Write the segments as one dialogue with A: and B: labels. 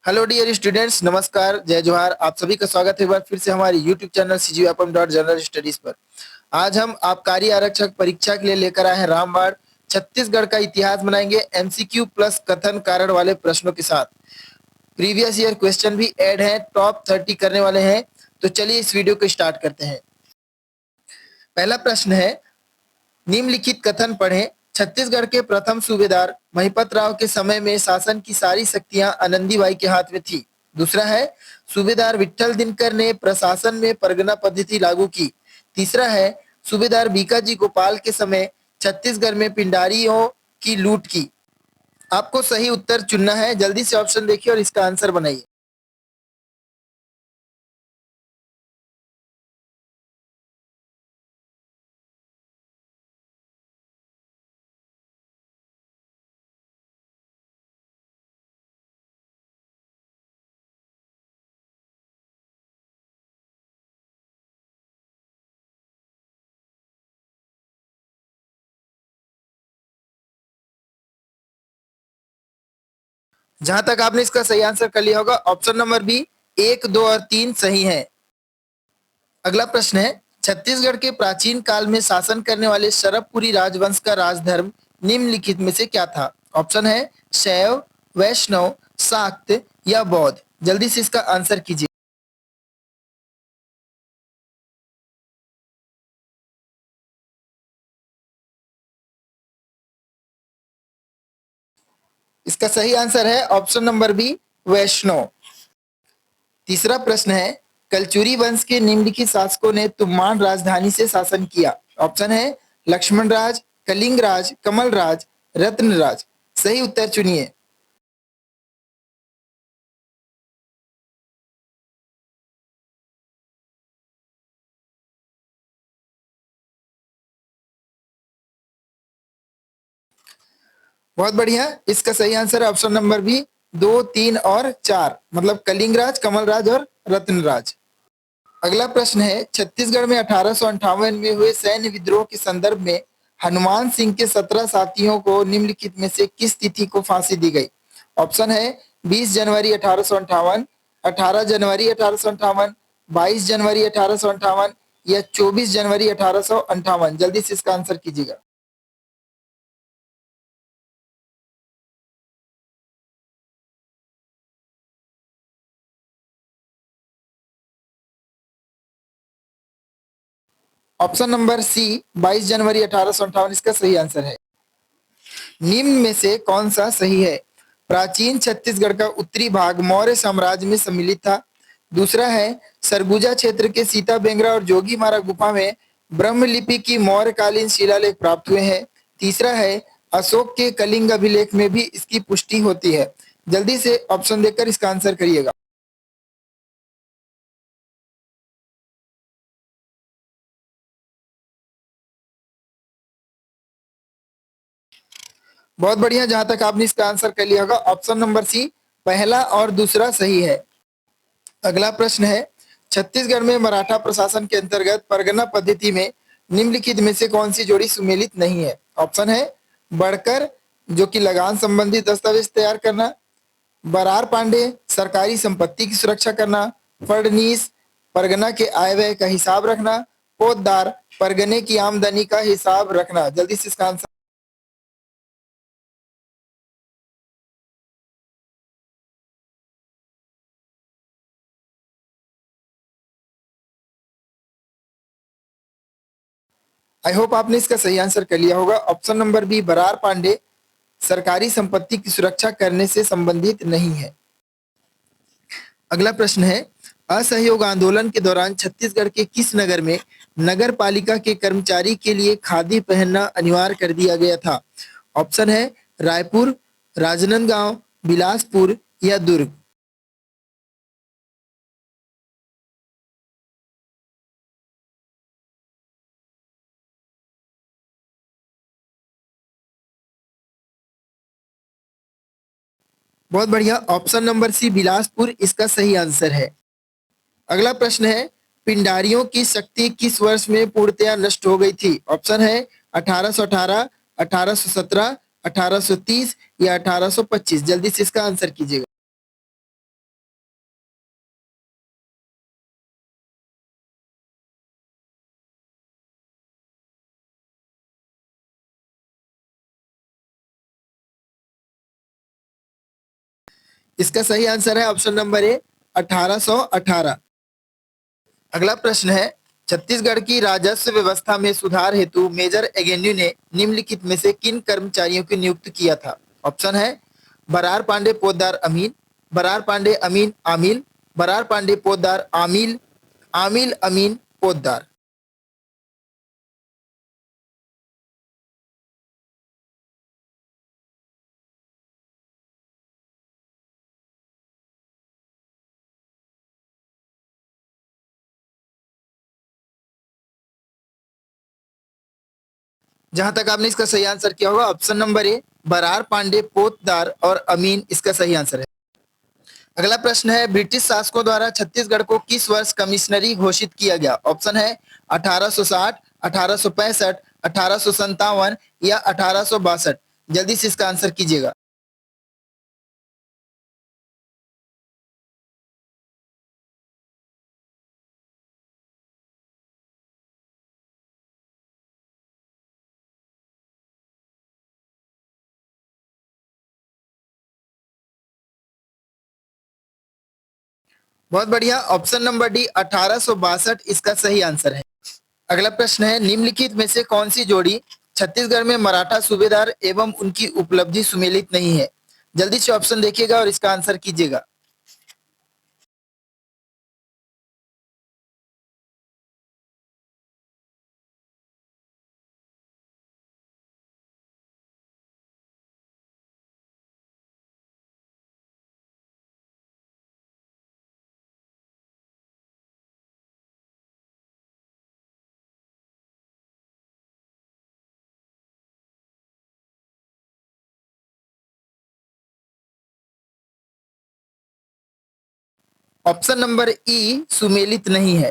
A: Hello dear students, नमस्कार, जय जोहार। आप सभी का स्वागत है एक बार फिर से हमारे यूट्यूब चैनल cgfm.जनरल स्टडीज पर। आज हम आबकारी आरक्षक परीक्षा के लिए लेकर आए हैं रामबाण छत्तीसगढ़ का इतिहास बनाएंगे एमसीक्यू प्लस कथन कारण वाले प्रश्नों के साथ। प्रीवियस ईयर क्वेश्चन भी ऐड है, टॉप 30 करने वाले हैं। तो चलिए इस वीडियो को स्टार्ट करते हैं। पहला प्रश्न है, निम्नलिखित कथन पढ़ें। छत्तीसगढ़ के प्रथम सूबेदार महिपत राव के समय में शासन की सारी शक्तियां आनंदीबाई के हाथ में थी। दूसरा है, सूबेदार विट्ठल दिनकर ने प्रशासन में परगना पद्धति लागू की। तीसरा है, सूबेदार बीकाजी गोपाल के समय छत्तीसगढ़ में पिंडारियों की लूट की। आपको सही उत्तर चुनना है। जल्दी से ऑप्शन देखिए और इसका आंसर बनाइए। जहां तक आपने इसका सही आंसर कर लिया होगा, ऑप्शन नंबर बी 1, 2 और 3 सही है। अगला प्रश्न है, छत्तीसगढ़ के प्राचीन काल में शासन करने वाले शरभपुरी राजवंश का राजधर्म निम्नलिखित में से क्या था? ऑप्शन है शैव, वैष्णव, शाक्त या बौद्ध। जल्दी से इसका आंसर कीजिए। इसका सही आंसर है ऑप्शन नंबर बी, वैष्णव। तीसरा प्रश्न है, कलचुरी वंश के निम्नलिखित शासकों ने तुमान राजधानी से शासन किया। ऑप्शन है लक्ष्मण राज, कलिंग राज, कमल राज, रत्न राज। सही उत्तर चुनिए। बहुत बढ़िया। इसका सही आंसर है ऑप्शन नंबर बी 2, 3 और 4, मतलब कलिंग राज, कमल राज और रत्न राज। अगला प्रश्न है, छत्तीसगढ़ में 1858 में हुए सैन्य विद्रोह के संदर्भ में हनुमान सिंह के 17 साथियों को निम्नलिखित में से किस तिथि को फांसी दी गई? ऑप्शन है 20 जनवरी 1858, 18 जनवरी 1858, 22 जनवरी 1858 या 24 जनवरी 1858। जल्दी से इसका आंसर कीजिएगा। ऑप्शन नंबर सी 22 जनवरी 1858 इसका सही आंसर है। निम्न में से कौन सा सही है? प्राचीन छत्तीसगढ़ का उत्तरी भाग मौर्य साम्राज्य में सम्मिलित था। दूसरा है, सरगुजा क्षेत्र के सीता बेंगरा और जोगीमारा गुफा में ब्रह्मलिपि की मौर्यकालीन शिलालेख प्राप्त हुए हैं। तीसरा है, अशोक के कलिंग अभिलेख में भी इसकी पुष्टि होती है। जल्दी से ऑप्शन देकर इसका आंसर करिएगा। बहुत बढ़िया। जहां तक आपने इसका आंसर कर लिया होगा, ऑप्शन नंबर सी पहला और दूसरा सही है। अगला प्रश्न है, छत्तीसगढ़ में मराठा प्रशासन के अंतर्गत परगना पद्धति में निम्नलिखित में से कौन सी जोड़ी सुमेलित नहीं है? ऑप्शन है बढ़कर, जो कि लगान संबंधी दस्तावेज तैयार करना, बरार पांडे सरकारी संपत्ति की सुरक्षा करना, फडनीस परगना के आय व्यय का हिसाब रखना, पोतदार परगने की आमदनी का हिसाब रखना। जल्दी से इसका आंसर। आई होप आपने इसका सही आंसर कर लिया होगा। Option number B Berar Pande सरकारी संपत्ति की सुरक्षा करने से संबंधित नहीं है। अगला प्रश्न है, असहयोग आंदोलन के दौरान छत्तीसगढ़ के किस नगर में नगर पालिका के कर्मचारी के लिए खादी पहनना अनिवार्य कर दिया गया था? ऑप्शन है रायपुर, राजनांदगांव, बिलासपुर या दुर्ग। बहुत बढ़िया। ऑप्शन नंबर सी बिलासपुर इसका सही आंसर है। अगला प्रश्न है, पिंडारियों की शक्ति किस वर्ष में पूर्णतया नष्ट हो गई थी? ऑप्शन है 1818, 1817, 1830 या 1825। जल्दी से इसका आंसर कीजिएगा। इसका सही आंसर है ऑप्शन नंबर ए 1818। अगला प्रश्न है, छत्तीसगढ़ की राजस्व व्यवस्था में सुधार हेतु मेजर एगेन्यू ने निम्नलिखित में से किन कर्मचारियों को नियुक्त किया था? ऑप्शन है बरार पांडे पोद्दार अमीन, बरार पांडे अमीन आमिल, बरार पांडे पोद्दार आमिल, आमिल अमीन पोद्दार। जहां तक आपने इसका सही आंसर किया होगा option number A Berar Pande Poddar और अमीन इसका सही आंसर है। अगला प्रश्न है, ब्रिटिश शासकों द्वारा छत्तीसगढ़ को किस वर्ष कमिश्नरी घोषित किया गया? ऑप्शन है 1860, 1865, 1857 या 1862। जल्दी से इसका आंसर कीजिएगा। बहुत बढ़िया, ऑप्शन नंबर डी 1862 इसका सही आंसर है। अगला प्रश्न है, निम्नलिखित में से कौन सी जोड़ी छत्तीसगढ़ में मराठा सूबेदार एवं उनकी उपलब्धि सुमेलित नहीं है? जल्दी से ऑप्शन देखिएगा और इसका आंसर कीजिएगा। ऑप्शन नंबर ई सुमेलित नहीं है।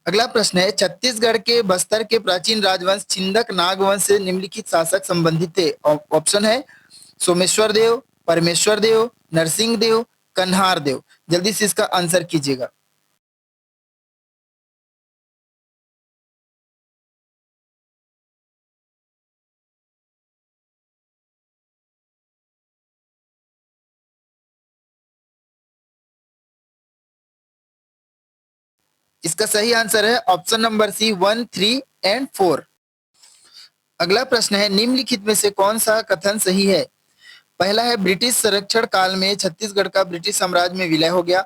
A: अगला प्रश्न है, छत्तीसगढ़ के बस्तर के प्राचीन राजवंश छिंदक नागवंश से निम्नलिखित शासक संबंधित थे? ऑप्शन है सोमेश्वर देव, परमेश्वर देव, नरसिंह देव, कन्हार देव। जल्दी से इसका आंसर कीजिएगा। इसका सही आंसर है ऑप्शन नंबर सी 1, 3 एंड 4। अगला प्रश्न है, निम्नलिखित में से कौन सा कथन सही है? पहला है ब्रिटिश संरक्षण काल में छत्तीसगढ़ का ब्रिटिश साम्राज्य में विलय हो गया।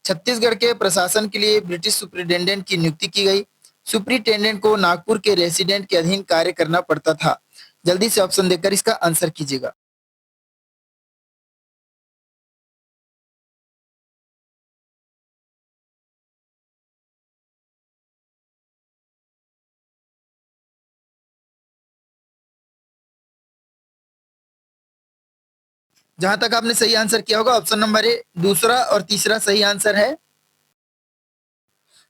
A: छत्तीसगढ़ के प्रशासन के लिए ब्रिटिश सुप्रिटेंडेंट की नियुक्ति की गई। सुप्रिटेंडेंट को नागपुर के रेसिडेंट के अधीन कार्य करना पड़ता था। जल्दी से ऑप्शन देकर इसका आंसर कीजिएगा। जहां तक आपने सही आंसर किया होगा ऑप्शन नंबर ए दूसरा और तीसरा सही आंसर है।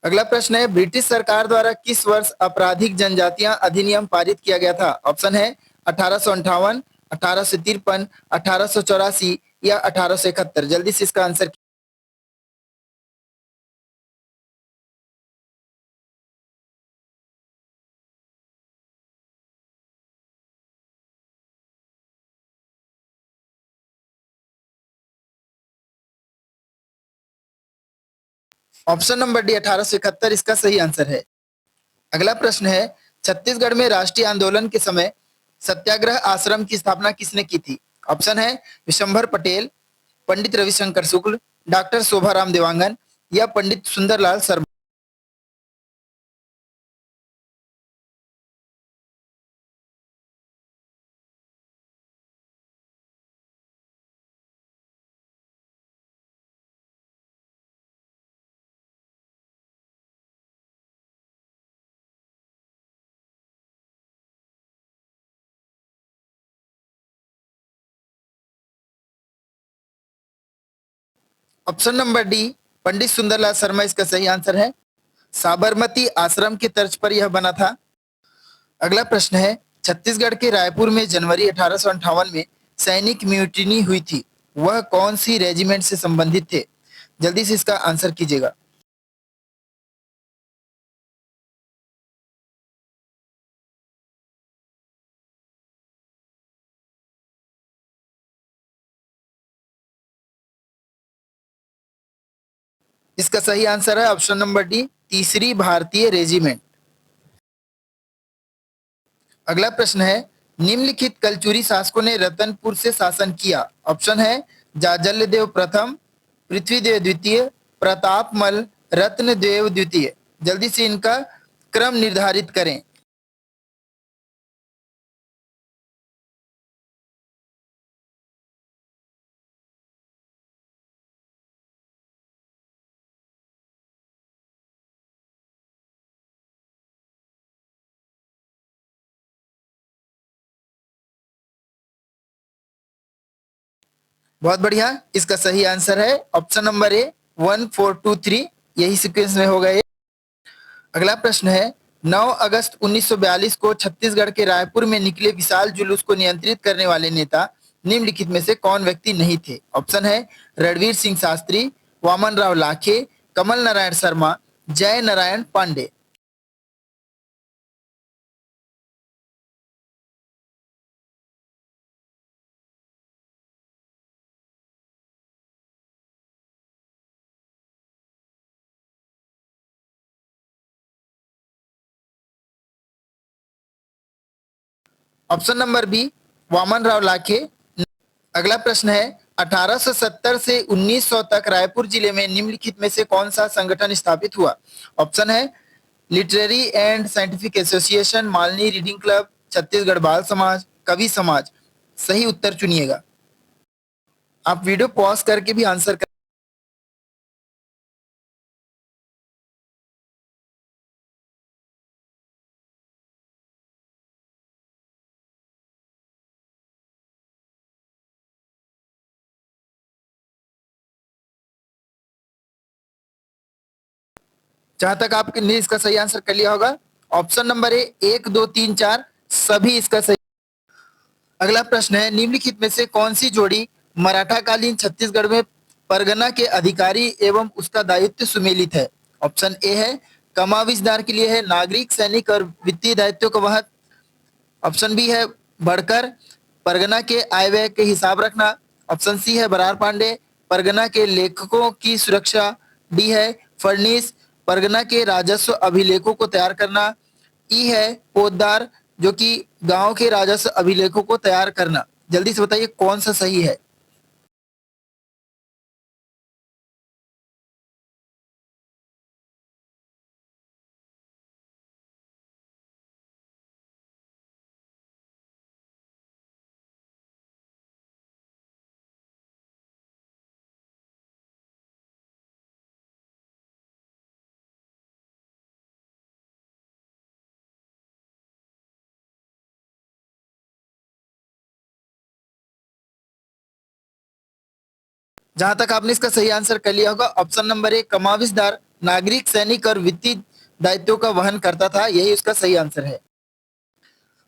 A: अगला प्रश्न है, ब्रिटिश सरकार द्वारा किस वर्ष आपराधिक जनजातियां अधिनियम पारित किया गया था? ऑप्शन है 1858, 1853, 1884 या 1871। जल्दी से इसका आंसर। ऑप्शन नंबर डी 1871 इसका सही आंसर है। अगला प्रश्न है, छत्तीसगढ़ में राष्ट्रीय आंदोलन के समय सत्याग्रह आश्रम की स्थापना किसने की थी? ऑप्शन है विशंभर पटेल, पंडित रविशंकर शुक्ल, डॉक्टर शोभाराम देवांगन या Pandit Sundarlal Sharma. Option number D Pandit Sundarlal Sharma इसका सही आंसर है। साबरमती आश्रम की तर्ज पर यह बना था। अगला प्रश्न है, छत्तीसगढ़ के रायपुर में जनवरी 1858 में सैनिक म्यूटिनी हुई थी, वह कौन सी रेजिमेंट से संबंधित थे? जल्दी से इसका आंसर कीजिएगा। इसका सही आंसर है ऑप्शन नंबर डी, तीसरी भारतीय रेजिमेंट। अगला प्रश्न है, निम्नलिखित कलचुरी शासकों ने रतनपुर से शासन किया। ऑप्शन है जाजल्यदेव प्रथम, पृथ्वीदेव द्वितीय, प्रतापमल, रत्नदेव द्वितीय। जल्दी से इनका क्रम निर्धारित करें। बहुत बढ़िया, इसका सही आंसर है ऑप्शन नंबर ए, 1423। यही सीक्वेंस में होगा ये। अगला प्रश्न है, 9 अगस्त 1942 को छत्तीसगढ़ के रायपुर में निकले विशाल जुलूस को नियंत्रित करने वाले नेता निम्नलिखित में से कौन व्यक्ति नहीं थे। ऑप्शन है रणवीर सिंह शास्त्री, वामन राव लाखे, कमल Narayan Sharma, Jay Narayan Pandey. Option number B, Waman Rao Lakhe. अगला प्रश्न है, 1870 से 1900 तक रायपुर जिले में निम्नलिखित में से कौन सा संगठन स्थापित हुआ। ऑप्शन है literary and scientific association, Malini reading club, Chhattisgarh बाल समाज, कवि समाज। सही उत्तर चुनिएगा। आप वीडियो पॉज करके भी आंसर कर। जहां तक आपने इसका सही आंसर कर लिया होगा, ऑप्शन नंबर ए, 1 2 3 4 सभी इसका सही। अगला प्रश्न है, निम्नलिखित में से कौन सी जोड़ी मराठा कालीन छत्तीसगढ़ में परगना के अधिकारी एवं उसका दायित्व सुमेलित है। ऑप्शन ए है कमाविजदार के लिए है नागरिक सैनिक और वित्तीय दायित्व का वह। ऑप्शन बी है बढ़कर परगना के आय व्यय के हिसाब रखना। ऑप्शन सी है बरार पांडे, परगना के लेखकों की सुरक्षा। डी है फडनीस, परगना के राजस्व अभिलेखों को तैयार करना। ई है पोद्दार, जो कि गांव के राजस्व अभिलेखों को तैयार करना। जल्दी से बताइए कौन सा सही है। जहां तक आपने इसका सही आंसर कर लिया होगा, ऑप्शन नंबर ए, कमाविजदार नागरिक सैनिक और वित्तीय दायित्वों का वहन करता था, यही उसका सही आंसर है।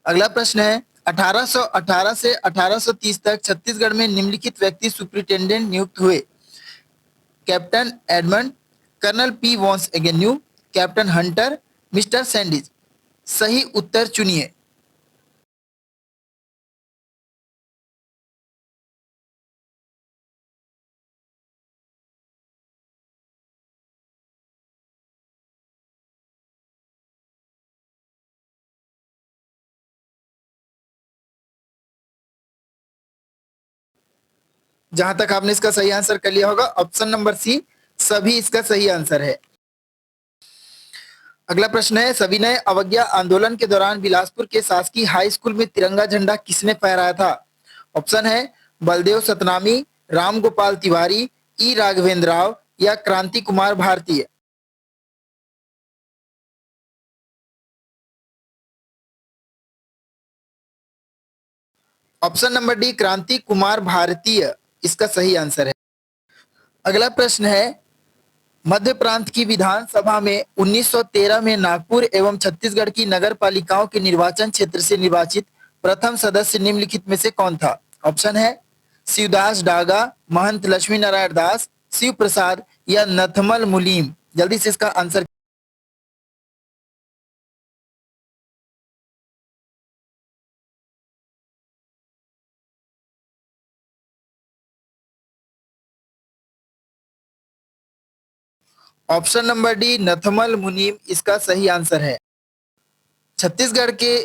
A: अगला प्रश्न है, 1818 से 1830 तक छत्तीसगढ़ में निम्नलिखित व्यक्ति सुप्रिंटेंडेंट नियुक्त हुए। Captain Edmund, colonel P Vans Agnew, captain Hunter, mister Sandys. सही उत्तर चुनिए। जहां तक आपने इसका सही आंसर कर लिया होगा, ऑप्शन नंबर सी, सभी इसका सही आंसर है। अगला प्रश्न है, सविनय अवज्ञा आंदोलन के दौरान बिलासपुर के शासकीय हाई स्कूल में तिरंगा झंडा किसने फहराया था। ऑप्शन है बलदेव सतनामी, राम गोपाल तिवारी, ई राघवेंद्र राव या क्रांति कुमार भारतीय। ऑप्शन नंबर डी, क्रांति कुमार भारतीय इसका सही आंसर है। अगला प्रश्न है, मध्य प्रांत की विधानसभा में 1913 में नागपुर एवं छत्तीसगढ़ की नगर पालिकाओं के निर्वाचन क्षेत्र से निर्वाचित प्रथम सदस्य निम्नलिखित में से कौन था। ऑप्शन है शिवदास डागा, महंत लक्ष्मी नारायण दास, शिव प्रसाद या नथमल मुलीम। जल्दी से इसका answer. Option number D Nathmal मुनीम इसका सही आंसर है। छत्तीसगढ़ के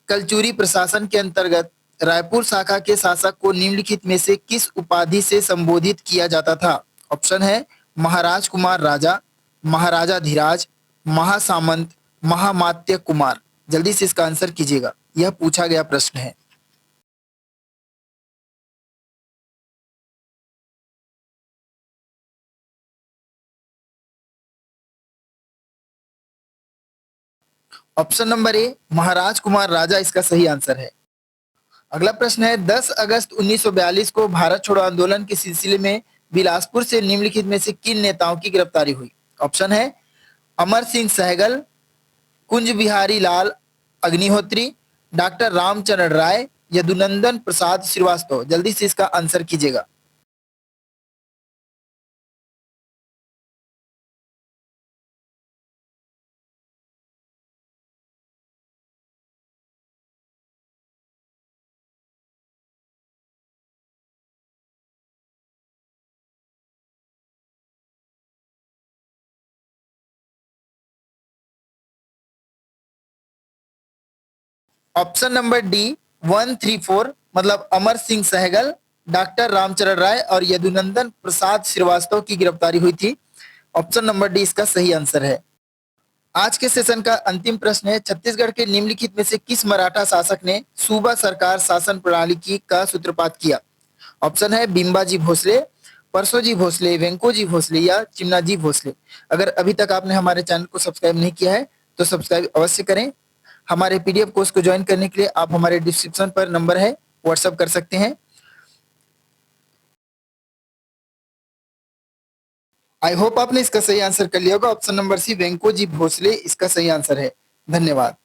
A: कलचुरी प्रशासन के अंतर्गत रायपुर शाखा के शासक को निम्नलिखित में से किस उपाधि से संबोधित किया जाता था? ऑप्शन है महाराज कुमार राजा, महाराजा धीराज, महासामंत, महामात्य कुमार। जल्दी से इसका आंसर कीजिएगा, यह पूछा गया प्रश्न है। ऑप्शन नंबर ए महाराज कुमार राजा इसका सही आंसर है। अगला प्रश्न है 10 अगस्त 1942 को भारत छोड़ो आंदोलन के सिलसिले में बिलासपुर से निम्नलिखित में से किन नेताओं की गिरफ्तारी हुई? ऑप्शन है अमर सिंह सहगल, कुंज बिहारी लाल अग्निहोत्री, डॉक्टर रामचरण राय, यदुनंदन प्रसाद श्रीवास्तव। जल्दी से इसका आंसर कीजिएगा। ऑप्शन नंबर डी 134 मतलब अमर सिंह सहगल, डॉक्टर रामचरण राय और यदुनंदन प्रसाद श्रीवास्तव की गिरफ्तारी हुई थी। ऑप्शन नंबर डी इसका सही आंसर है। आज के सेशन का अंतिम प्रश्न है छत्तीसगढ़ के निम्नलिखित में से किस मराठा शासक ने सूबा सरकार शासन प्रणाली की का सूत्रपात किया? ऑप्शन है बिम्बाजी भोसले, परसोजी भोसले, वेंकोजी भोसले या चिमनाजी भोसले। अगर अभी तक आपने हमारे चैनल को सब्सक्राइब नहीं किया है तो सब्सक्राइब अवश्य करें। हमारे पीडीएफ कोर्स को ज्वाइन करने के लिए आप हमारे डिस्क्रिप्शन पर नंबर है व्हाट्सएप कर सकते हैं। आई होप आपने इसका सही आंसर कर लिया होगा। Option number C Venkoji Bhosale इसका सही आंसर है। धन्यवाद।